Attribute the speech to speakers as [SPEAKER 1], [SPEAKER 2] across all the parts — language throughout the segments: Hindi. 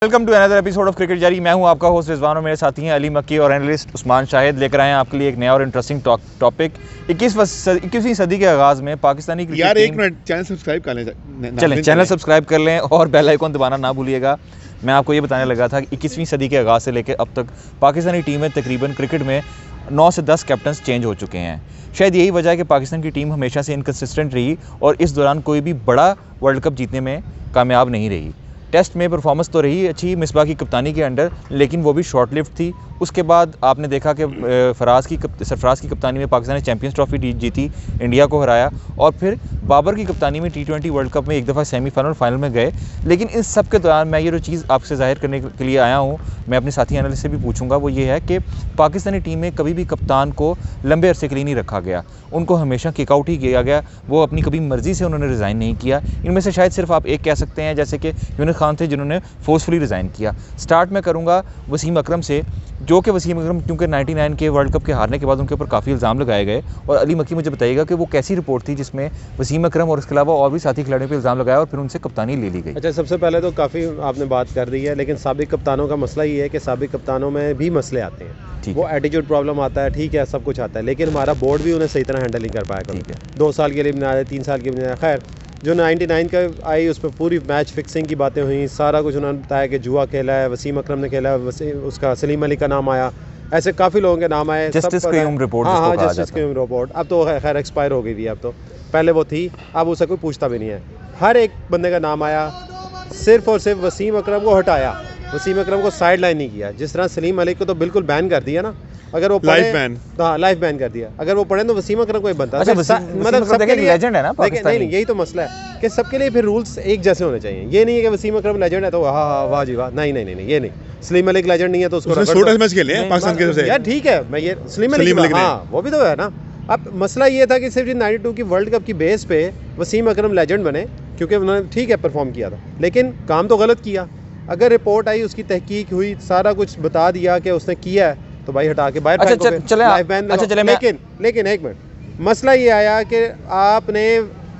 [SPEAKER 1] Welcome to another episode of cricket जारी। मैं हूं आपका होस्ट रिजवान और मेरे साथी हैं अली मक्की और एनालिस्ट उस्मान शाहिद। लेकर आए हैं आपके लिए एक नया और इंटरेस्टिंग टॉपिक। 21वीं सदी के आगाज़ में पाकिस्तानी क्रिकेट
[SPEAKER 2] यार एक मिनट, चैनल सब्सक्राइब कर लें।
[SPEAKER 1] चलें, चैनल सब्सक्राइब कर लें और बेल आइकन दबाना ना भूलिएगा। मैं आपको ये बताने लगा था कि 21वीं सदी के आगाज़ से लेकर अब तक पाकिस्तानी टीम में तकरीबन क्रिकेट में 9 से 10 कैप्टन्स चेंज हो चुके हैं। शायद यही वजह है कि पाकिस्तान की टीम हमेशा से इनकंसिस्टेंट रही और इस दौरान कोई भी बड़ा वर्ल्ड कप जीतने में कामयाब नहीं रही। टेस्ट में परफॉर्मेंस तो रही अच्छी मिसबाह की कप्तानी के अंडर, लेकिन वो भी शॉर्ट लिव्ड थी। उसके बाद आपने देखा कि सरफराज की कप्तानी में पाकिस्तान ने चैंपियंस ट्रॉफी जीती, इंडिया को हराया, और फिर बाबर की कप्तानी में T20 वर्ल्ड कप में एक दफ़ा सेमीफाइनल फाइनल में गए। लेकिन इन सब के दौरान मैं ये जो चीज़ आपसे जाहिर करने के लिए आया हूँ, मैं अपने साथी एनालिस्ट से भी पूछूंगा, वो ये है कि पाकिस्तानी टीम में कभी भी कप्तान को लंबे अरसे के लिए नहीं रखा गया। उनको हमेशा किकआउट ही किया गया। वो अपनी कभी मर्ज़ी से उन्होंने रिज़ाइन नहीं किया। इनमें से शायद सिर्फ आप एक कह सकते हैं, जैसे कि यूनुस खान थे जिन्होंने फोर्सफुली रिज़ाइन किया। स्टार्ट में करूँगा वसीम अकरम से, जो कि वसीम अकरम क्योंकि 99 के वर्ल्ड कप के हारने के बाद उनके ऊपर काफ़ी इल्ज़ाम लगाए गए। और अली मक्की मुझे बताइएगा कि वो कैसी रिपोर्ट थी जिसमें वसीम अकरम और इसके अलावा और भी साथी खिलाड़ियों पर इल्ज़ाम लगाया और फिर उनसे कप्तानी ले ली गई।
[SPEAKER 3] अच्छा, सबसे पहले तो काफ़ी आपने बात कर दी है, लेकिन साबिक कप्तानों का मसला ये है कि साबिक कप्तानों में भी मसले आते हैं। वो एटीट्यूड प्रॉब्लम आता है, ठीक है, सब कुछ आता है, लेकिन हमारा बोर्ड भी उन्हें सही तरह हैंडल नहीं कर पाया। ठीक है, 2 साल के लिए बनाया, 3 साल के लिए बनाया। खैर, जो 99 का आई उस पर पूरी मैच फिक्सिंग की बातें हुई, सारा कुछ उन्होंने बताया कि जुआ खेला है, वसीम अकरम ने खेला है, उसका सलीम अली का नाम आया, ऐसे काफ़ी लोगों के नाम आए।
[SPEAKER 1] जस्टिस क्यूम रिपोर्ट,
[SPEAKER 3] हाँ, जस्टिस क्यूम रिपोर्ट अब तो खैर एक्सपायर हो गई थी। अब तो पहले वो थी, अब उसे कोई पूछता भी नहीं है। हर एक बंदे का नाम आया, सिर्फ और सिर्फ वसीम अकरम को हटाया, वसीम अकरम को साइड लाइन नहीं किया। जिस तरह सलीम अली को तो बिल्कुल बैन कर दिया ना, अगर वो
[SPEAKER 2] लाइफ बैन,
[SPEAKER 3] हाँ लाइफ बैन कर दिया। अगर वो पढ़े तो वसीम अकरम को ही बनता।
[SPEAKER 1] अच्छा, मतलब सबके लिए लेजेंड है ना पाकिस्तानी।
[SPEAKER 3] नहीं, यही तो मसला है कि सबके लिए फिर रूल्स एक जैसे होने चाहिए। ये नहीं है कि वसीम अकरम लेजेंड है तो हाँ वाह जी वाह, नहीं, ये नहीं। सलीम अली लेजेंड नहीं है तो उसको
[SPEAKER 2] मैच खेले हैं पाकिस्तान के तरफ से।
[SPEAKER 3] यार ठीक है, मैं ये सलीम अली, हाँ वो भी तो है ना। अब मसला ये था कि सिर्फ 92 की वर्ल्ड कप की बेस पे वसीम अकरम लेजेंड बने क्योंकि उन्होंने ठीक है परफॉर्म किया था, लेकिन काम तो गलत किया। अगर रिपोर्ट आई, उसकी तहकीक हुई, सारा कुछ बता दिया कि उसने किया है, तो भाई हटा के बाहर लाइफ बैन। लेकिन एक मिनट, मसला ये आया कि आपने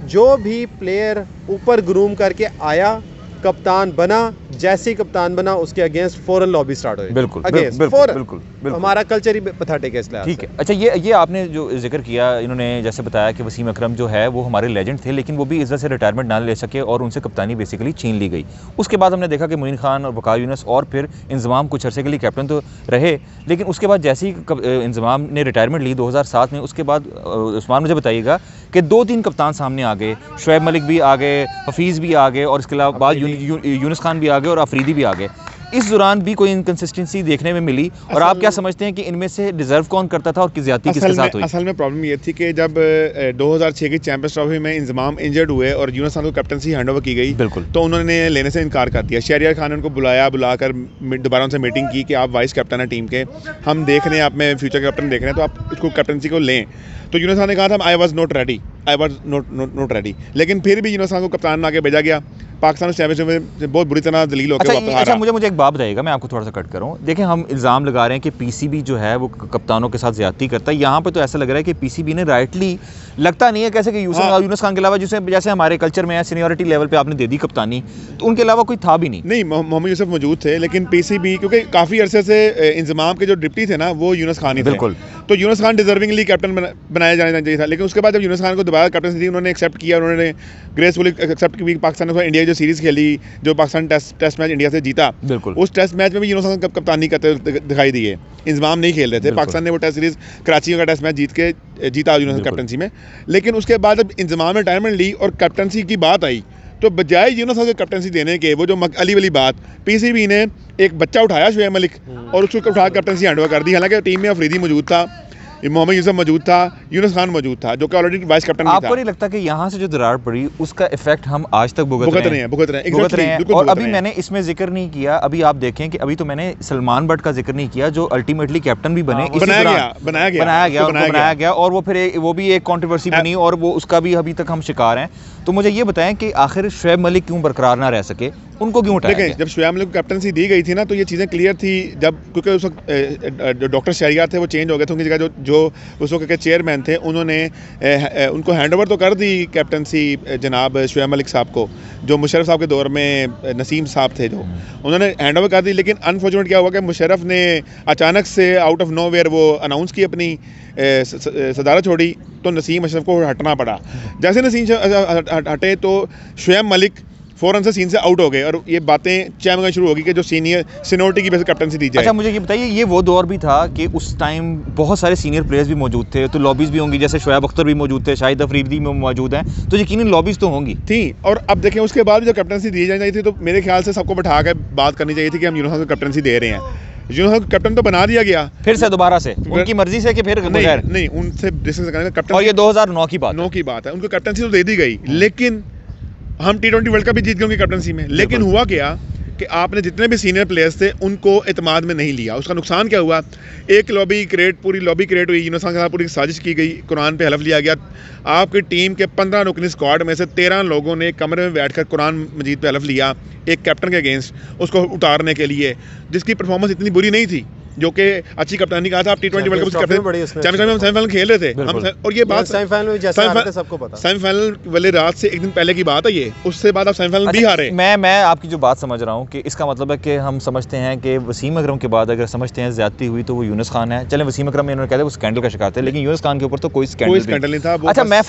[SPEAKER 3] जो भी प्लेयर ऊपर ग्रूम करके आया, कप्तान बना, जैसे ही कप्तान बना उसके अगेंस्ट फौरन लॉबी स्टार्ट हुई।
[SPEAKER 1] बिल्कुल।
[SPEAKER 3] हमारा कल्चर ही पैथेटिक है इसलिए।
[SPEAKER 1] ठीक है, अच्छा ये आपने जो जिक्र किया, इन्होंने जैसे बताया कि वसीम अकरम जो है वो हमारे लेजेंड थे, लेकिन वो भी इस वजह से रिटायरमेंट ना ले सके और उनसे कप्तानी बेसिकली छीन ली गई। उसके बाद हमने देखा कि मोइन खान और वकार यूनुस और फिर इंजमाम कुछ अरसे के लिए कैप्टन तो रहे, लेकिन उसके बाद जैसे ही इंजमाम ने रिटायरमेंट ली 2007 में, उसके बाद उस्मान मुझे बताइएगा कि 2-3 कप्तान सामने आ गए। शुएब मलिक भी आ गए, हफीज़ भी आ गए, और इसके अलावा यूनुस खान भी आ गए और अफरीदी भी आ गए। इस दौरान भी कोई इनकंसिस्टेंसी देखने में मिली। और आप क्या समझते हैं कि इनमें से डिजर्व कौन करता था और किस ज्यादती किसके साथ हुई?
[SPEAKER 2] असल में प्रॉब्लम ये थी कि जब 2006 की चैंपियंस ट्रॉफी में इंजमाम इंजर्ड हुए और यूनुस खान को कैप्टनसी हैंडओवर की गई, बिल्कुल, तो उन्होंने लेने से इनकार कर दिया। शहरियार खान ने उनको बुलाकर दोबारा उनसे मीटिंग की कि आप वाइस कैप्टन है टीम के, हम देख रहे हैं आप में फ्यूचर कैप्टन देख रहे हैं, तो आप इसको कैप्टनसी को लें। तो यूनुस खान ने कहा था आई वॉज नॉट रेडी, लेकिन फिर भी यूनुस खान को कप्तान आगे भेजा गया। पाकिस्तान चैंपियनशिप में बहुत बुरी तरह दलील होकर वापस आ रहा।
[SPEAKER 1] मुझे एक बात बताइएगा, मैं आपको थोड़ा सा कट करूं। देखें, हम इल्ज़ाम लगा रहे हैं कि पीसीबी जो है वो कप्तानों के साथ ज्यादती करता है। यहाँ पे तो ऐसा लग रहा है कि पीसीबी ने राइटली, लगता नहीं है कैसे कि यूनुस खान के अलावा, जैसे हमारे कल्चर में है सीनियरिटी लेवल पे आपने दे दी कप्तानी, तो उनके अलावा कोई था भी नहीं।
[SPEAKER 2] मोहम्मद यूसुफ मौजूद थे, लेकिन पीसीबी क्योंकि काफ़ी अरसे से इंजमाम के जो डिप्टी थे ना वो यूनुस खान ही थे। बिल्कुल, तो यूनुस खान डिजर्विंगली कैप्टन बनाया जाना चाहिए था। लेकिन उसके बाद जब यूनुस खान को दोबारा कैप्टनसी दी, उन्होंने एक्सेप्ट किया, उन्होंने ग्रेसफुली एक्सेप्ट की। पाकिस्तान ने इंडिया जो सीरीज़ खेली, जो पाकिस्तान टेस्ट मैच इंडिया से जीता, बिल्कुल, उस टेस्ट मैच में भी यूनुस खान कप्तानी करते दिखाई दिए। इंजमाम नहीं खेल रहे थे। पाकिस्तान ने वो टेस्ट सीरीज कराची का टेस्ट मैच जीता यूनुस कैप्टनसी में। लेकिन उसके बाद जब इंजमाम ने रिटायरमेंट ली और कैप्टनसी की बात आई, तो बजाय यूनुस खान को कैप्टनसी देने के, वो जो अली वाली बात, पीसीबी ने एक बच्चा उठाया शुएब मलिक और उसको उठा कैप्टनसी हैंडओवर कर दी। हालांकि टीम में अफरीदी मौजूद था, मोहम्मद यूसुफ मौजूद था, यूनुस खान मौजूद था, जो कि ऑलरेडी वाइस कैप्टन था।
[SPEAKER 1] आपको नहीं लगता कि यहाँ से जो दरार पड़ी उसका इफेक्ट हम आज तक भुगत रहे हैं? और अभी मैंने इसमें जिक्र नहीं किया, अभी आप देखें कि अभी तो मैंने सलमान बट का जिक्र नहीं किया, जो अल्टीमेटली कैप्टन भी बने, बनाया गया और वो फिर वो भी एक कंट्रोवर्सी बनी और वो उसका भी अभी तक हम शिकार हैं। तो मुझे ये बताएं कि आखिर शुएब मलिक क्यों बरकरार ना रह सके, उनको क्यों उठाया
[SPEAKER 2] देखें,
[SPEAKER 1] गया?
[SPEAKER 2] जब शुएब मलिक को कैप्टनसी दी गई थी ना, तो ये चीज़ें क्लियर थी, जब क्योंकि उस वक्त डॉक्टर शहरियार थे वो चेंज हो गए थे, उनकी जगह जो उस वक्त के चेयरमैन थे उन्होंने उनको हैंडओवर तो कर दी कैप्टनसी जनाब शुएब मलिक साहब को, जो मुशर्रफ साहब के दौर में नसीम साहब थे जो उन्होंने हैंडओवर कर दी। लेकिन अनफॉर्चुनेट क्या हुआ कि मुशर्रफ ने अचानक से आउट ऑफ नो वेयर वो अनाउंस की अपनी सदारत छोड़ी, तो नसीम अशरफ को हटना पड़ा। जैसे नसीम हटे तो शुएब मलिक फ़ौरन से सीन से आउट हो गए और ये बातें चैमगन शुरू होगी कि जो सीनियरिटी की वजह से कैप्टनसी दी जाए।
[SPEAKER 1] अच्छा मुझे ये बताइए, ये वो दौर भी था कि उस टाइम बहुत सारे सीनियर प्लेयर्स भी मौजूद थे, तो लॉबीज़ भी होंगी, जैसे शुएब अख्तर भी मौजूद थे, शाहिद अफरीदी में मौजूद हैं, तो यकीनन लॉबीज़ तो होंगी
[SPEAKER 2] थी। और अब देखें उसके बाद जब कैप्टनसी दी जानी थी तो मेरे ख्याल से सबको बैठा कर बात करनी चाहिए थी कि हम यूनुस खान को कैप्टनसी दे रहे हैं। यूनुस खान को कैप्टन तो बना दिया गया
[SPEAKER 1] फिर से दोबारा से, उनकी मर्जी से कि फिर बगैर?
[SPEAKER 2] नहीं, उनसे डिस्कस करने का कैप्टन,
[SPEAKER 1] और ये 2009 की बात है।
[SPEAKER 2] उनको कैप्टनसी तो दे दी गई, लेकिन हम T20 वर्ल्ड कप भी जीत गए उनकी कैप्टनसी में। लेकिन हुआ क्या कि आपने जितने भी सीनियर प्लेयर्स थे उनको एतमाद में नहीं लिया। उसका नुकसान क्या हुआ, एक पूरी लॉबी क्रिएट हुई, यूनुस खान के साथ पूरी साजिश की गई, कुरान पे हलफ लिया गया। आपकी टीम के 15 रुकनी स्क्वाड में से 13 लोगों ने कमरे में बैठकर कुरान मजीद पे हलफ लिया एक कैप्टन के अगेंस्ट, उसको उतारने के लिए, जिसकी परफॉर्मेंस इतनी बुरी नहीं थी, जो कि अच्छी कप्तानी कहा था। आप T20 वर्ल्ड कप सेमीफाइनल खेल रहे थे और ये बात सेमीफाइनल वाले रात से एक दिन पहले की बात है ये, उससे बाद आप सेमीफाइनल भी हारे।
[SPEAKER 1] मैं आपकी जो बात समझ रहा हूँ कि इसका मतलब है कि हम समझते हैं कि वसीम अकरम के बाद अगर समझते हैं ज़्यादती हुई तो वो यूनुस खान है। चलें, वसीम अकरम में इन्होंने कहते हैं वो स्कैंडल का शिकार थे, लेकिन यूनुस खान के ऊपर तो कोई स्कैंडल
[SPEAKER 2] नहीं था।
[SPEAKER 1] अच्छा, मैं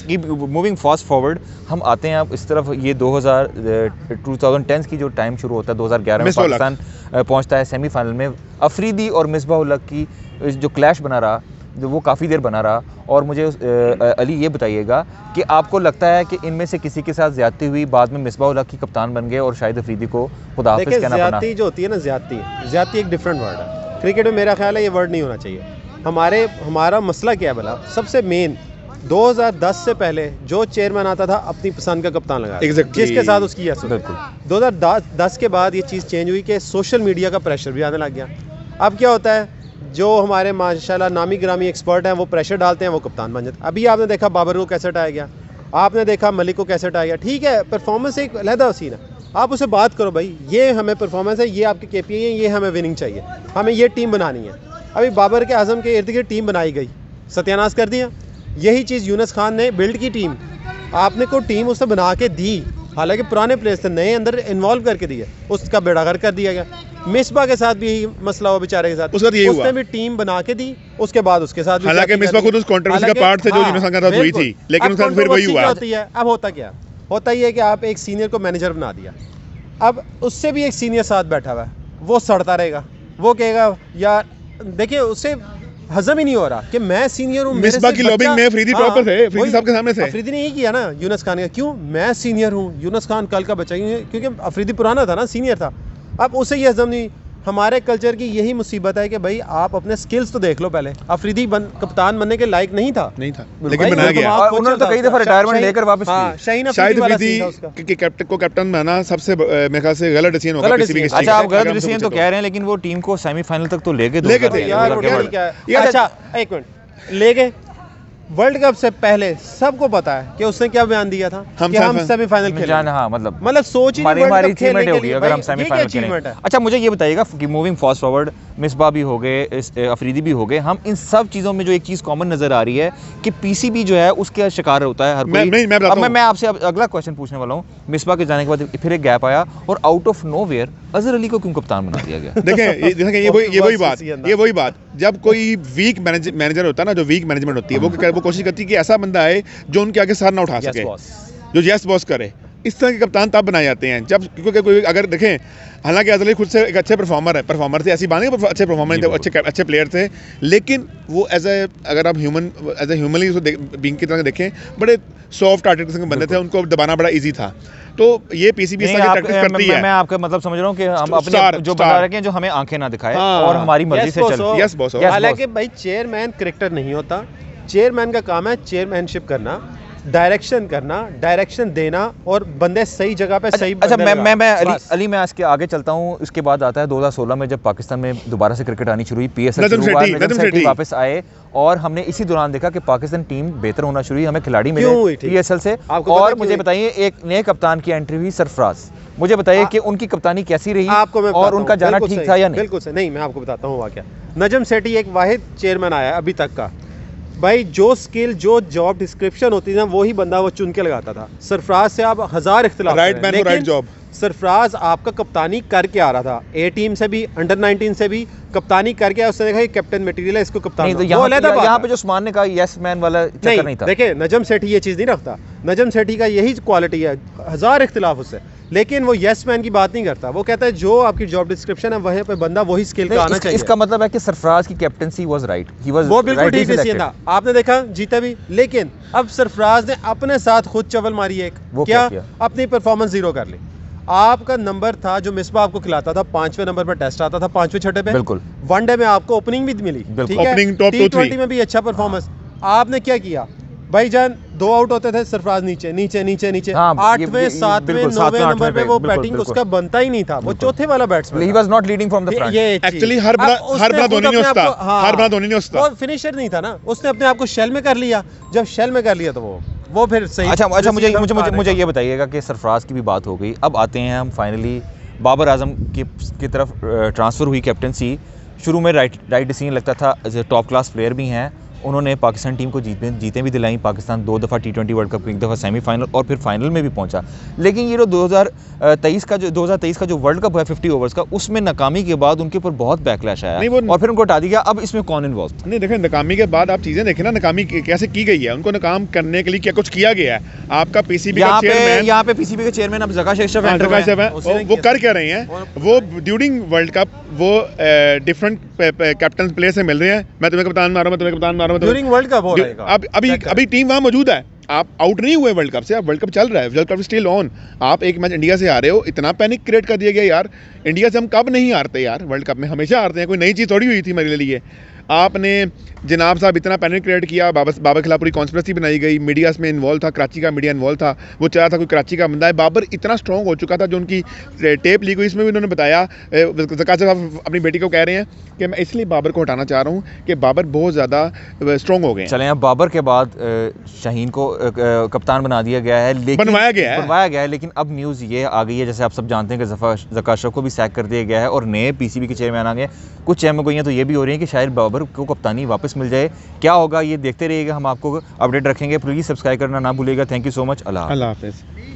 [SPEAKER 1] मूविंग फास्ट फॉरवर्ड, हम आते हैं अब इस तरफ, ये 2010 की जो टाइम शुरू होता है, 2011 में पाकिस्तान पहुँचता है सेमीफाइनल में। अफरीदी और मिसबाह-उल-हक की जो क्लैश बना रहा, वो काफ़ी देर बना रहा, और मुझे अली ये बताइएगा कि आपको लगता है कि इनमें से किसी के साथ ज़्यादती हुई, बाद में मिसबाह-उल-हक की कप्तान बन गए और शाहिद अफरीदी को खुदा हाफिज़ कहना पड़ा?
[SPEAKER 3] ज़्यादती जो होती है ना, ज़्यादती एक डिफरेंट वर्ड है। क्रिकेट में मेरा ख्याल है ये वर्ड नहीं होना चाहिए। हमारा मसला क्या है भला? सबसे मेन 2010 से पहले जो चेयरमैन आता था अपनी पसंद का कप्तान लगा जिसके साथ उसकी यस।
[SPEAKER 1] बिल्कुल
[SPEAKER 3] 2010 के बाद ये चीज़ चेंज हुई कि सोशल मीडिया का प्रेशर भी आने लग गया। अब क्या होता है, जो हमारे माशाल्लाह नामी ग्रामी एक्सपर्ट हैं वो प्रेशर डालते हैं, वो कप्तान बन जाते हैं। अभी आपने देखा बाबर को कैसे हटाया गया, आपने देखा मलिक को कैसे हटाया गया। ठीक है, परफॉर्मेंस एक अलहदा सीन है, आप उसे बात करो भाई, ये हमें परफॉर्मेंस है, ये आपके KPI है, ये हमें विनिंग चाहिए, हमें ये टीम बनानी है। अभी बाबर के आजम के इर्द गिर्द टीम बनाई गई, सत्यानाश कर दिया। यही चीज़ यूनुस खान ने बिल्ड की टीम, आपने को टीम उसने बना के दी, हालांकि पुराने प्लेयर्स थे, नए अंदर इन्वॉल्व करके दिए, उसका बेड़ागर कर दिया गया। मिसबा के साथ भी यही मसला हुआ बेचारे के साथ, उसने भी टीम बना के दी, उसके बाद उसके साथ
[SPEAKER 2] हालांकि मिसबा खुद उस कंट्रोवर्सी का पार्ट थे जो यूनुस खान के साथ हुई थी, लेकिन उसके साथ फिर वही हुआ।
[SPEAKER 3] अब होता क्या, होता ही है कि आप एक सीनियर को मैनेजर बना दिया, अब उससे भी एक सीनियर साथ बैठा हुआ है, वो सड़ता रहेगा, वो कहेगा यार देखिए, उससे हजम ही नहीं हो रहा कि मैं सीनियर हूँ।
[SPEAKER 2] मिसबा की लॉबिंग में अफरीदी टॉप पर थे, अफरीदी साहब के सामने थे।
[SPEAKER 3] अफरीदी ने ही किया ना यूनुस खान का, क्यों? मैं सीनियर हूँ, यूनुस खान कल का बच्चा, क्योंकि अफरीदी पुराना था ना, सीनियर था। अब उसे ये हजम नहीं। हमारे कल्चर की यही मुसीबत है कि भाई आप अपने स्किल्स तो देख लो पहले। अफरीदी कफतान बनने के लायक नहीं था,
[SPEAKER 2] लेकिन बनाया गया।
[SPEAKER 1] उन्होंने तो कई दफा रिटायरमेंट लेकर वापस
[SPEAKER 2] शाहिद अफरीदी के कैप्टन को कैप्टन बनाना सबसे मेरे ख्याल से गलत डिसीजन होगा किसी भी।
[SPEAKER 1] अच्छा, आप गलत डिसीजन तो कह रहे हैं, लेकिन वो टीम को सेमीफाइनल तक तो ले गए
[SPEAKER 3] थे। अच्छा एक मिनट, ले गए। वर्ल्ड कप से पहले सबको पता है कि उसने क्या बयान दिया था कि हम सेमीफाइनल खेलेंगे।
[SPEAKER 1] हाँ, मतलब
[SPEAKER 3] सोच ही
[SPEAKER 1] हमारी अचीवमेंट होगी अगर हम सेमीफाइनल खेलेंगे। अच्छा, मुझे ये बताइएगा कि मूविंग फास्ट फॉरवर्ड, मिसबा भी हो गए, अफरीदी भी हो गए, हम इन सब चीज़ों में जो एक चीज़ कॉमन नज़र आ रही है कि PCB जो है उसके शिकार होता है हर कोई। मैं आपसे अगला क्वेश्चन पूछने वाला हूँ। मिसबा के जाने के बाद फिर एक गैप आया और out of nowhere Azhar Ali को क्यों कप्तान बना दिया गया?
[SPEAKER 2] देखें ये वही बात, जब कोई वीक मैनेजर होता है ना, जो वीक मैनेजमेंट होती है, वो कोशिश करती है कि ऐसा बंदा आए जो उनके आगे सर ना उठा सके, जो यस बॉस करे। इस तरह के कप्तान तब बनाए जाते हैं जब, क्योंकि कोई अगर देखें, हालांकि अजहर अली खुद से एक अच्छे परफॉर्मर थे, ऐसी बात नहीं, अच्छे परफॉर्मर थे, अच्छे प्लेयर थे, लेकिन वो अगर आप ह्यूमनली उसको बीइंग की तरह देखें, बड़े सॉफ्ट हार्टेड किस्म के बंदे थे, उनको दबाना बड़ा ईजी था। तो ये PCB प्रैक्टिस करती है।
[SPEAKER 1] मैं आपका मतलब समझ रहा हूँ कि हम अपने जो बता रहे हैं, जो हमें आंखें ना दिखाए और हमारी मर्जी से चले।
[SPEAKER 3] हालांकि भाई चेयरमैन क्रिकेटर नहीं होता, चेयरमैन का काम है चेयरमैनशिप करना, डायरेक्शन करना, डायरेक्शन देना और बंदे सही जगह पे सही।
[SPEAKER 1] अच्छा मैं इसके आगे चलता हूँ। इसके बाद आता है 2016 में जब पाकिस्तान में दोबारा से क्रिकेट आनी शुरू हुई, PSL शुरू हुआ, नजम सेठी वापस आए और हमने इसी दौरान देखा कि पाकिस्तान टीम बेहतर होना शुरू हुई, हमें खिलाड़ी मिले PSL से। और मुझे बताइए एक नए कप्तान की एंट्री हुई सरफराज, मुझे बताइए कि उनकी कप्तानी कैसी रही और उनका जाना ठीक था या नहीं?
[SPEAKER 3] बिल्कुल सही नहीं, मैं आपको बताता हूँ वाकया। नजम सेठी एक वाहिद चेयरमैन आया अभी तक का, भाई जो स्किल जो जॉब डिस्क्रिप्शन होती है ना वही बंदा वो चुन के लगाता था। सरफराज से आप हजार इख्तिलाफ,
[SPEAKER 2] right man right job.
[SPEAKER 3] Sarfaraz आपका कप्तानी करके आ रहा था, A टीम से भी, अंडर 19 से भी कप्तानी करके उसने देखा ये कैप्टन मटेरियल है, इसको कप्तान।
[SPEAKER 1] तो यहाँ पे जो उस्मान ने कहा यस मैन वाला चक्कर नहीं था।
[SPEAKER 3] देखिए नजम सेठी ये चीज़ नहीं रखता, नजम सेठी का यही क्वालिटी है, हजार इख्तिलाफ उससे, लेकिन वो यस मैन की बात नहीं करता। वो कहता है जो आपकी जॉब डिस्क्रिप्शन है वहीं पे बंदा वही स्किल का आना चाहिए।
[SPEAKER 1] इसका मतलब है कि सरफराज की captaincy was right, he was
[SPEAKER 3] वो बिल्कुल ठीक डिसीजन था। आपने देखा जीता भी, लेकिन अब सरफराज ने अपने साथ खुद चवल मारी एक, क्या अपनी परफॉर्मेंस जीरो कर ली। आपका नंबर था जो मिसबा आपको खिलाता था, 5वें नंबर पर टेस्ट आता था, 5वें 6ठे पे,
[SPEAKER 1] बिल्कुल
[SPEAKER 3] वनडे में आपको ओपनिंग भी मिली, ठीक है, T20 में भी अच्छा परफॉर्मेंस। आपने क्या किया भाईजान, 2 आउट होते थे, सरफराज नीचे नीचे नीचे नीचे, 8वें 7वें 9वें नंबर पे वो बैटिंग उसका बनता ही नहीं था, वो चौथे वाला batsman,
[SPEAKER 1] he was not leading from the front.
[SPEAKER 3] ये
[SPEAKER 2] एक्चुअली हर बड़ा धोनी नहीं होता, हर बड़ा धोनी नहीं होता,
[SPEAKER 3] वो फिनिशर नहीं था ना, उसने अपने आप को शेल में कर लिया। जब शेल में कर लिया तो वो फिर सही।
[SPEAKER 1] अच्छा मुझे ये बताइएगा कि सरफराज की भी बात हो गई, अब आते हैं हम फाइनली बाबर आजम की तरफ ट्रांसफ़र हुई कैप्टनसी। शुरू में राइट डिसीजन लगता था, टॉप क्लास प्लेयर भी हैं, उन्होंने पाकिस्तान टीम को जीतें भी दिलाई। पाकिस्तान 2 दफ़ा T20 वर्ल्ड कप, 1 दफ़ा सेमीफाइनल और फिर फाइनल में भी पहुंचा। लेकिन ये जो 2023 का जो वर्ल्ड कप है 50 ओवर्स का, उसमें नाकामी के बाद उनके ऊपर बहुत बैकलैश आया और फिर उनको हटा दिया। अब इसमें कौन इन्वॉल्व?
[SPEAKER 2] नहीं देखें, नाकामी के बाद आप चीज़ें देखें ना, नाकामी कैसे की गई है, उनको नाकाम करने के लिए क्या कुछ किया गया है। आपका PCB का चेयरमैन,
[SPEAKER 1] यहाँ पे PCB के चेयरमैन अब ज़का शेख
[SPEAKER 2] है, वो कर क्या रहे हैं, वो ड्यूरिंग वर्ल्ड कप वो डिफरेंट कैप्टन प्लेयर से मिल रहे हैं। मैं तुम्हें कप्तान मारूं, मैं तुम्हें कप्तान मारूं,
[SPEAKER 3] ड्यूरिंग वर्ल्ड कप हो
[SPEAKER 2] रहा है। अभी टीम वहां मौजूद है, आप आउट नहीं हुए वर्ल्ड कप से, आप वर्ल्ड कप चल रहा है, वर्ल्ड कप स्टिल ऑन। आप एक मैच इंडिया से हारे हो, इतना पैनिक क्रिएट कर दिया गया यार। इंडिया से हम कब नहीं हारते यार, वर्ल्ड कप में हमेशा हारते हैं, कोई नई चीज़ थोड़ी हुई थी मेरे लिए। आपने जनाब साहब इतना पैनिक क्रिएट किया, बाबर के खिलाफ पूरी कॉन्स्पिरेसी बनाई गई, मीडिया में इन्वॉल्व था, कराची का मीडिया इन्वॉल्व था, वो चाह था कोई कराची का बंदा है। बाबर इतना स्ट्रॉन्ग हो चुका था, जो उनकी टेप लीक हुई इसमें भी उन्होंने बताया, ज़का साहब अपनी बेटी को कह रहे हैं कि मैं इसलिए बाबर को हटाना चाह रहा हूँ कि बाबर बहुत ज़्यादा स्ट्रॉन्ग हो गए।
[SPEAKER 1] चलें, अब बाबर के बाद शाहीन को कप्तान बना दिया गया है, लेकिन बनवाया गया है, लेकिन अब न्यूज़ ये आ गई है, जैसे आप सब जानते हैं कि ज़का शेख को भी सैक कर दिया गया है और नए PCB के चेयरमैन आ गए। कुछ चेयरमैन तो ये भी हो रही है कि शायद बाबर को कप्तानी वापस मिल जाए। क्या होगा ये देखते रहिएगा, हम आपको अपडेट रखेंगे। प्लीज़ सब्सक्राइब करना ना भूलिएगा। Thank you so much. Allah हाफ़िज़।